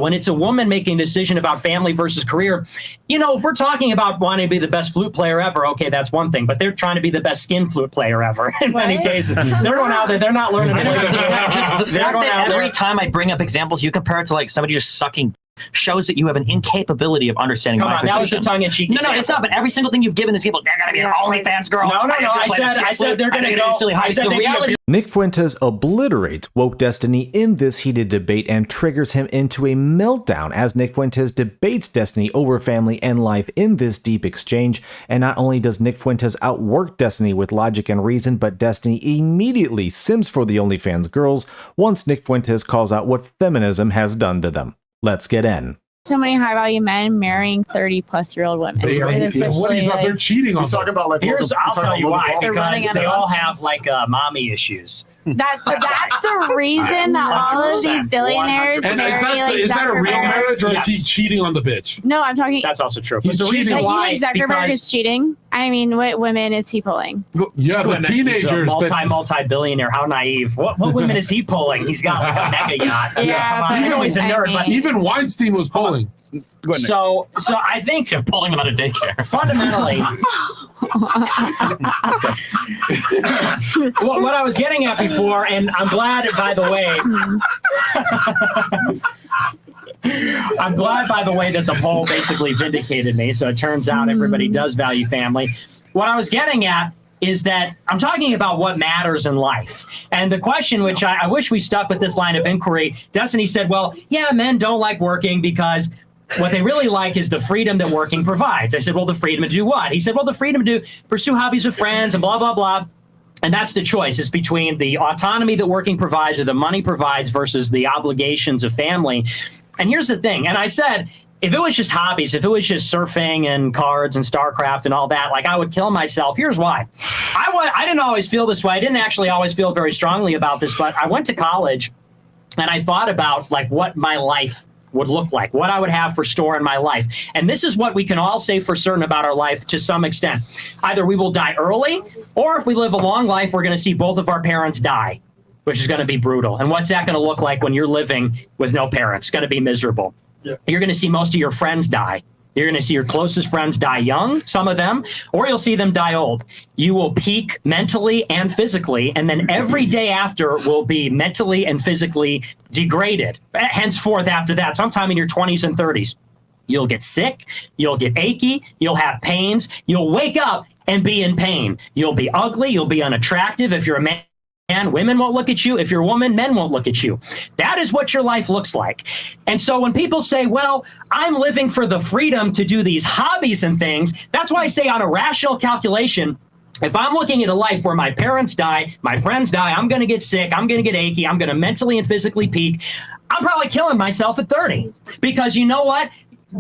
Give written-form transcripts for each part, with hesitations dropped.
When it's a woman making a decision about family versus career, if we're talking about wanting to be the best flute player ever, okay, that's one thing. But they're trying to be the best skin flute player ever in many cases. They're going out there. They're not learning to play the flute. Just the fact that every time I bring up examples, you compare it to like somebody just sucking shows that you have an incapability of understanding my position. That was a tongue-in-cheek example. No, it's not. But every single thing you've given is people, they're going to be an OnlyFans girl. No. I said they're going to go. The reality. Nick Fuentes obliterates woke Destiny in this heated debate and triggers him into a meltdown as Nick Fuentes debates Destiny over family and life in this deep exchange. And not only does Nick Fuentes outwork Destiny with logic and reason, but Destiny immediately sims for the OnlyFans girls once Nick Fuentes calls out what feminism has done to them. Let's get in. So many high-value men marrying 30-plus-year-old women. What are you talking? They're cheating on. Talking about like. I'll tell you why. Because they all have like mommy issues. That's the reason that all of these billionaires marry. Is that a real marriage, or is he cheating on the bitch? No, I'm talking. That's also true. He's cheating. Like, you think Zuckerberg is cheating? I mean, what women is he pulling? Yeah, the teenagers. Multi-billionaire. How naive. What women is he pulling? He's got like a mega yacht. Yeah, come on. I know he's a nerd, but even Weinstein was pulling. So I think you're pulling them out of daycare. Fundamentally, what I was getting at before, and I'm glad, by the way, that the poll basically vindicated me. So it turns out everybody does value family. What I was getting at is that I'm talking about what matters in life. And the question, which I wish we stuck with this line of inquiry, Destiny said, well, yeah, men don't like working because what they really like is the freedom that working provides. I said, well, the freedom to do what? He said, well, the freedom to pursue hobbies with friends and blah, blah, blah. And that's the choice. It's between the autonomy that working provides or the money provides versus the obligations of family. And here's the thing. And I said, if it was just hobbies, if it was just surfing and cards and StarCraft and all that, like I would kill myself. Here's why. I didn't always feel this way. I didn't actually always feel very strongly about this, but I went to college and I thought about like what my life would look like, what I would have for store in my life. And this is what we can all say for certain about our life to some extent. Either we will die early, or if we live a long life, we're going to see both of our parents die, which is going to be brutal. And what's that going to look like when you're living with no parents? It's going to be miserable. Yeah. You're going to see most of your friends die. You're going to see your closest friends die young, some of them, or you'll see them die old. You will peak mentally and physically, and then every day after will be mentally and physically degraded. Henceforth after that, sometime in your 20s and 30s, you'll get sick, you'll get achy, you'll have pains, you'll wake up and be in pain. You'll be ugly, you'll be unattractive. If you're a man, women won't look at you. If you're a woman, men won't look at you. That is what your life looks like. And so when people say, well, I'm living for the freedom to do these hobbies and things, that's why I say on a rational calculation, if I'm looking at a life where my parents die, my friends die, I'm going to get sick, I'm going to get achy, I'm going to mentally and physically peak, I'm probably killing myself at 30. Because you know what?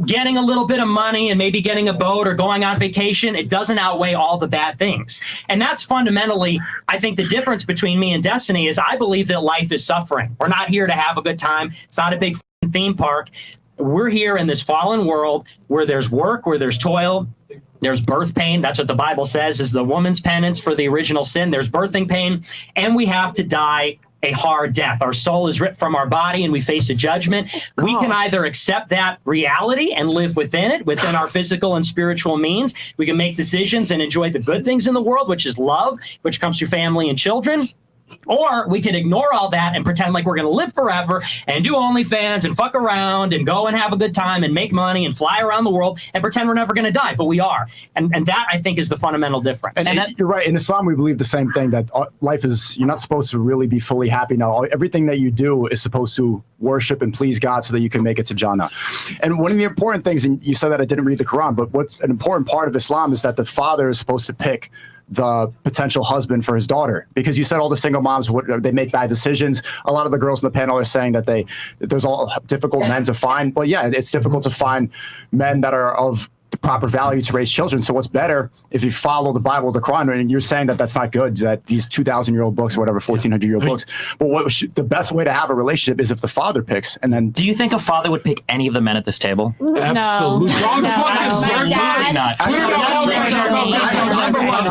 Getting a little bit of money and maybe getting a boat or going on vacation, it doesn't outweigh all the bad things. And that's fundamentally, I think, the difference between me and Destiny is I believe that life is suffering. We're not here to have a good time. It's not a big theme park. We're here in this fallen world where there's work, where there's toil, there's birth pain. That's what the Bible says is the woman's penance for the original sin. There's birthing pain, and we have to die a hard death. Our soul is ripped from our body and we face a judgment. God. We can either accept that reality and live within it, within our physical and spiritual means. We can make decisions and enjoy the good things in the world, which is love, which comes through family and children. Or we can ignore all that and pretend like we're going to live forever and do OnlyFans and fuck around and go and have a good time and make money and fly around the world and pretend we're never going to die. But we are. And that, I think, is the fundamental difference. And you're right. In Islam, we believe the same thing, that life is, you're not supposed to really be fully happy now. Everything that you do is supposed to worship and please God so that you can make it to Jannah. And one of the important things, and you said that I didn't read the Quran, but what's an important part of Islam is that the father is supposed to pick the potential husband for his daughter, because you said all the single moms, they make bad decisions. A lot of the girls in the panel are saying that there's all difficult men to find. But yeah, it's difficult to find men that are of the proper value to raise children. So what's better if you follow the Bible, the Quran, and you're saying that that's not good, that these 2,000-year-old books or whatever, 1,400-year-old books. But the best way to have a relationship is if the father picks, and then. Do you think a father would pick any of the men at this table? Absolutely. Absolutely not.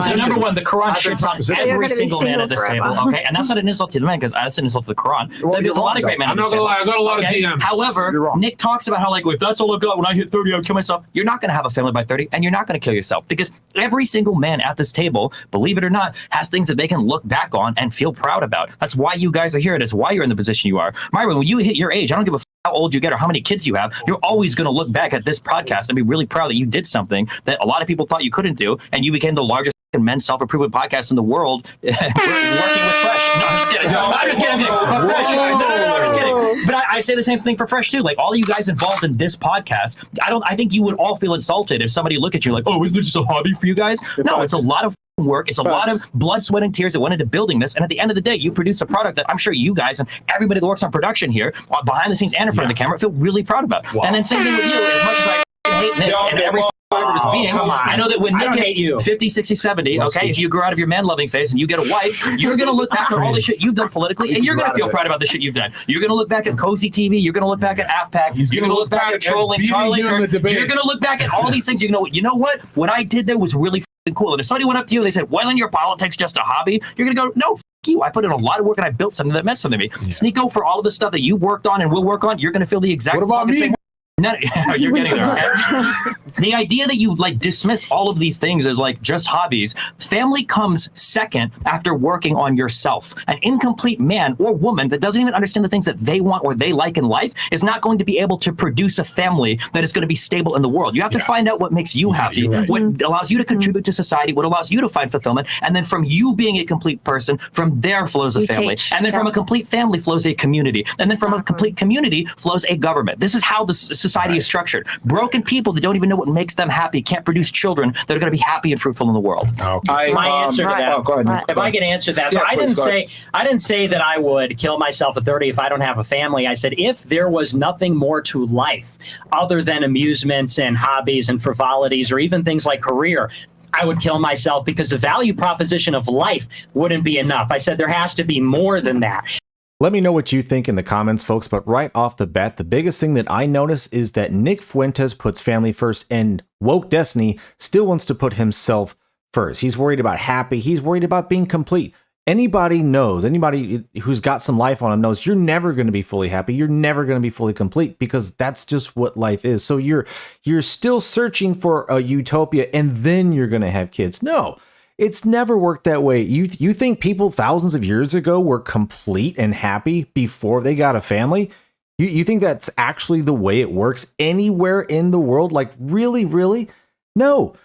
So number one, the Quran shits on every single man at this table. Okay, and that's not an insult to the men, because that's an insult to the Quran. Well, There's a lot of great men. I'm not gonna lie, I got a lot of DMs. However, Nick talks about how like, if that's all I've got, when I hit 30, I'll kill myself. You're not going to have a family by 30, and you're not going to kill yourself, because every single man at this table, believe it or not, has things that they can look back on and feel proud about. That's why you guys are here. That's why you're in the position you are. Myron, when you hit your age, I don't give a how old you get or how many kids you have, you're always going to look back at this podcast and be really proud that you did something that a lot of people thought you couldn't do, and you became the largest men's self-improvement podcast in the world. Working with Fresh. No, I'm just kidding. I'm just kidding. I'm just kidding. But I say the same thing for Fresh too. Like, all of you guys involved in this podcast, I think you would all feel insulted if somebody looked at you like, oh, isn't this just a hobby for you guys? No, it's a lot of work. It's a lot of blood, sweat, and tears that went into building this. And at the end of the day, you produce a product that I'm sure you guys and everybody that works on production here, behind the scenes and in front of the camera, feel really proud about. Wow. And then same thing with you. As much as I hate Nick and every being, I know that when Nick gets 50, 60, 70, okay, if you grow out of your man-loving phase and you get a wife, you're going to look back at all the shit you've done politically, and you're going to feel proud about the shit you've done. You're going to look back at Cozy TV. You're going to look back at AFPAC. You're going to look back at trolling Charlie. You're going to look back at all these things. You know what? What I did there was really cool. And if somebody went up to you and they said, wasn't your politics just a hobby? You're going to go, no, you. I put in a lot of work and I built something that meant something to me. Yeah. Sneeko, for all of the stuff that you worked on and will work on, you're going to feel the exact same. No, you're getting there. Okay? The idea that you like dismiss all of these things as like just hobbies, family comes second after working on yourself. An incomplete man or woman that doesn't even understand the things that they want or they like in life is not going to be able to produce a family that is going to be stable in the world. You have to find out what makes you happy, what allows you to contribute to society, what allows you to find fulfillment, and then from you being a complete person, from there flows a family, and then from a complete family flows a community, and then from a complete community flows a government. This is how the society is structured. Broken people that don't even know what makes them happy can't produce children that are going to be happy and fruitful in the world. My answer to that. Go ahead. If I can answer that, so I didn't say that I would kill myself at 30 if I don't have a family. I said if there was nothing more to life other than amusements and hobbies and frivolities or even things like career, I would kill myself because the value proposition of life wouldn't be enough. I said there has to be more than that. Let me know what you think in the comments, folks, but right off the bat, the biggest thing that I notice is that Nick Fuentes puts family first, and Woke Destiny still wants to put himself first. He's worried about happy. He's worried about being complete. Anybody knows, anybody who's got some life on him knows you're never going to be fully happy. You're never going to be fully complete because that's just what life is. So you're still searching for a utopia and then you're going to have kids. No. It's never worked that way. You think people thousands of years ago were complete and happy before they got a family? You think that's actually the way it works anywhere in the world? Like, really, really? No.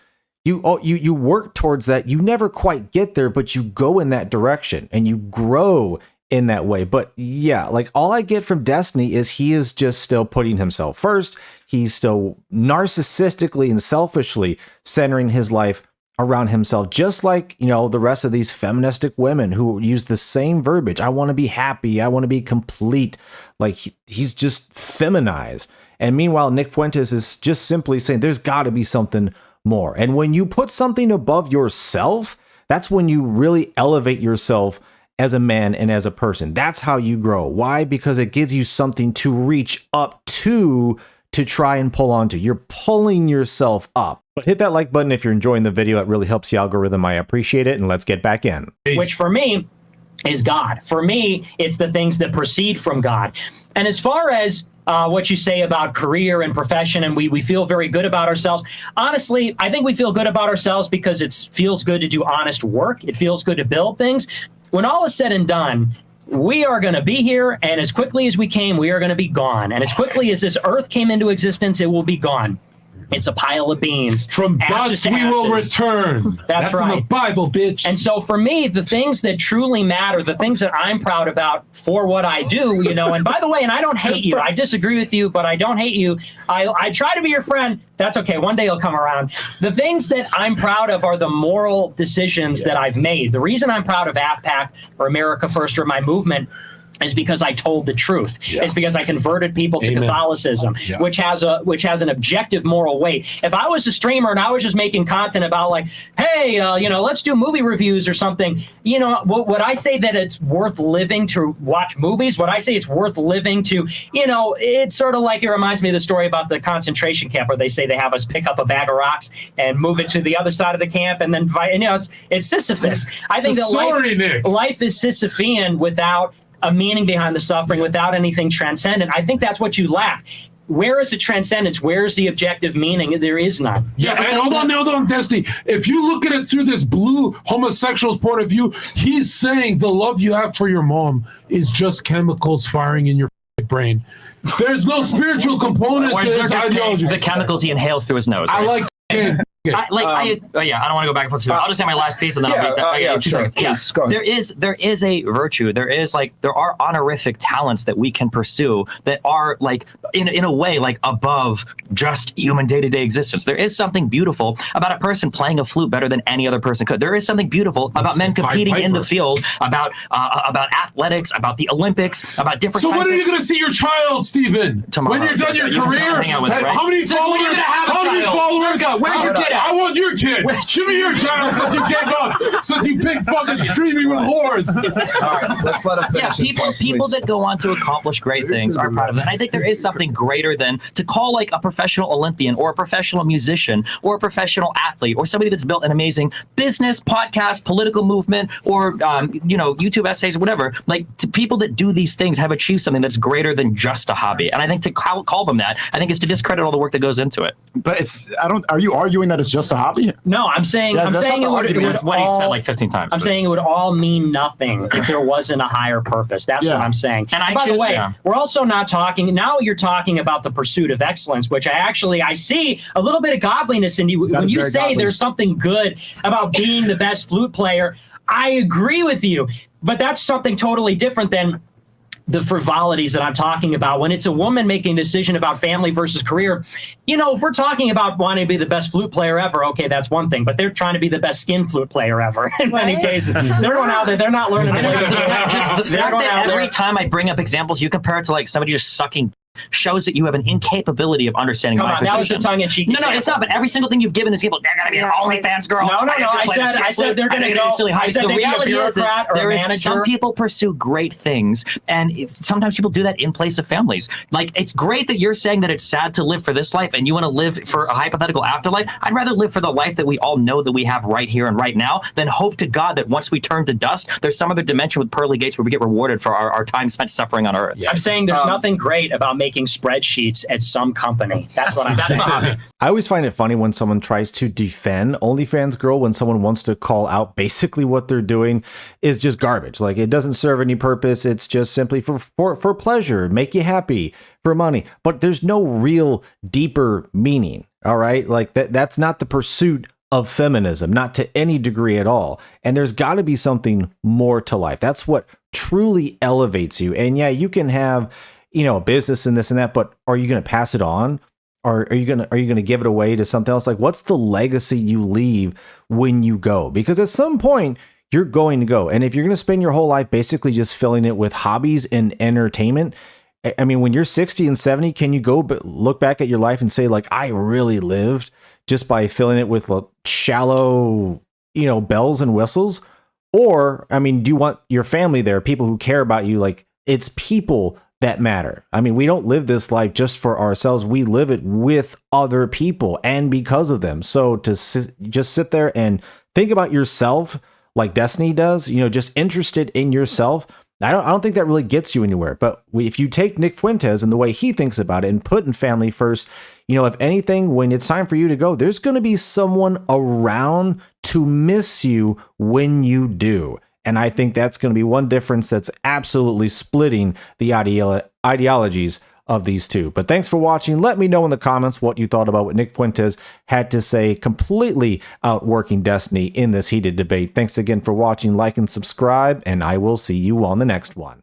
You work towards that. You never quite get there, but you go in that direction and you grow in that way. But yeah, like all I get from Destiny is he is just still putting himself first. He's still narcissistically and selfishly centering his life around himself, just like, you know, the rest of these feministic women who use the same verbiage. I want to be happy. I want to be complete. Like he's just feminized. And meanwhile, Nick Fuentes is just simply saying there's got to be something more. And when you put something above yourself, that's when you really elevate yourself as a man and as a person. That's how you grow. Why? Because it gives you something to reach up to try and pull onto. You're pulling yourself up. But hit that like button if you're enjoying the video. It really helps the algorithm. I appreciate it. And let's get back in. Which for me is God. For me, it's the things that proceed from God. And as far as what you say about career and profession, and we feel very good about ourselves. Honestly, I think we feel good about ourselves because it feels good to do honest work. It feels good to build things. When all is said and done, we are going to be here, and as quickly as we came, we are going to be gone. And as quickly as this earth came into existence, it will be gone. It's a pile of beans. From dust we will return. That's right. In the Bible, bitch. And so for me, the things that truly matter, the things that I'm proud about for what I do, you know, and by the way, and I don't hate you. I disagree with you, but I don't hate you. I try to be your friend. That's okay. One day you'll come around. The things that I'm proud of are the moral decisions that I've made. The reason I'm proud of AFPAC or America First or my movement is because I told the truth. Yeah. It's because I converted people to Amen. Catholicism, Yeah. which has an objective moral weight. If I was a streamer and I was just making content about like, hey, let's do movie reviews or something, would I say that it's worth living to watch movies? Would I say it's worth living to, it's sort of like, it reminds me of the story about the concentration camp where they say they have us pick up a bag of rocks and move it to the other side of the camp and then fight. It's Sisyphus. I think that life is Sisyphean without a meaning behind the suffering, without anything transcendent. I think that's what you lack. Where is the transcendence? Where is the objective meaning? There is none. Yeah, and hold on, Destiny. If you look at it through this blue homosexual's point of view, he's saying the love you have for your mom is just chemicals firing in your brain. There's no spiritual component to his ideology. The chemicals he inhales through his nose. I like I don't want to go back and forth. I'll just say my last piece and then I'll beat that. 2 seconds. Please, go ahead. There is a virtue. There are honorific talents that we can pursue that are like in a way like above just human day-to-day existence. There is something beautiful about a person playing a flute better than any other person could. There is something beautiful about men competing in the field, about athletics, about the Olympics, about different. So when are you going to see your child, Stephen? Tomorrow. When you're done your career? How many followers? How many followers? Where's your kid? I want your kid. Give me your child since you can't go. Since you pick fucking streaming with whores. All right, let's let him finish. Yeah, people that go on to accomplish great things are proud of it. And I think there is something greater than to call like a professional Olympian or a professional musician or a professional athlete or somebody that's built an amazing business, podcast, political movement, or YouTube essays or whatever. Like to people that do these things have achieved something that's greater than just a hobby. And I think to call them that, I think is to discredit all the work that goes into it. But are you arguing that it's just a hobby? No, I'm saying it would What he said like 15 times. I'm saying it would all mean nothing if there wasn't a higher purpose. That's what I'm saying. And by the way, we're also not talking, now you're talking about the pursuit of excellence, which I see a little bit of godliness in you. When you say godly. There's something good about being the best flute player, I agree with you. But that's something totally different than the frivolities that I'm talking about. When it's a woman making a decision about family versus career, if we're talking about wanting to be the best flute player ever, okay, that's one thing. But they're trying to be the best skin flute player ever in many cases. They're going out there, they're not learning. Just the fact that every time I bring up examples, you compare it to like somebody just sucking shows that you have an incapability of understanding my position. That was a tongue-in-cheek No, it's not. But every single thing you've given is people. They're gonna be an OnlyFans girl. No. I said they're gonna go. I said the reality is some people pursue great things, and sometimes people do that in place of families. Like it's great that you're saying that it's sad to live for this life, and you want to live for a hypothetical afterlife. I'd rather live for the life that we all know that we have right here and right now, than hope to God that once we turn to dust, there's some other dimension with pearly gates where we get rewarded for our time spent suffering on Earth. Yeah. I'm saying there's nothing great about making spreadsheets at some company. That's what I'm saying. I always find it funny when someone tries to defend OnlyFans girl when someone wants to call out basically what they're doing is just garbage. Like it doesn't serve any purpose. It's just simply for pleasure, make you happy, for money. But there's no real deeper meaning. All right. Like that's not the pursuit of feminism, not to any degree at all. And there's got to be something more to life. That's what truly elevates you. And yeah, you can have a business and this and that, but are you going to pass it on? Or are you going to give it away to something else? Like what's the legacy you leave when you go? Because at some point you're going to go. And if you're going to spend your whole life basically just filling it with hobbies and entertainment, I mean, when you're 60 and 70, can you go look back at your life and say like, I really lived just by filling it with shallow, bells and whistles? Or, I mean, do you want your family there, people who care about you? Like it's people that matter. I mean, we don't live this life just for ourselves. We live it with other people and because of them. So to just sit there and think about yourself like Destiny does, just interested in yourself, I don't think that really gets you anywhere. But if you take Nick Fuentes and the way he thinks about it and putting family first, if anything, when it's time for you to go, there's going to be someone around to miss you when you do. And I think that's going to be one difference that's absolutely splitting the ideologies of these two. But thanks for watching. Let me know in the comments what you thought about what Nick Fuentes had to say, completely outworking Destiny in this heated debate. Thanks again for watching. Like and subscribe, and I will see you on the next one.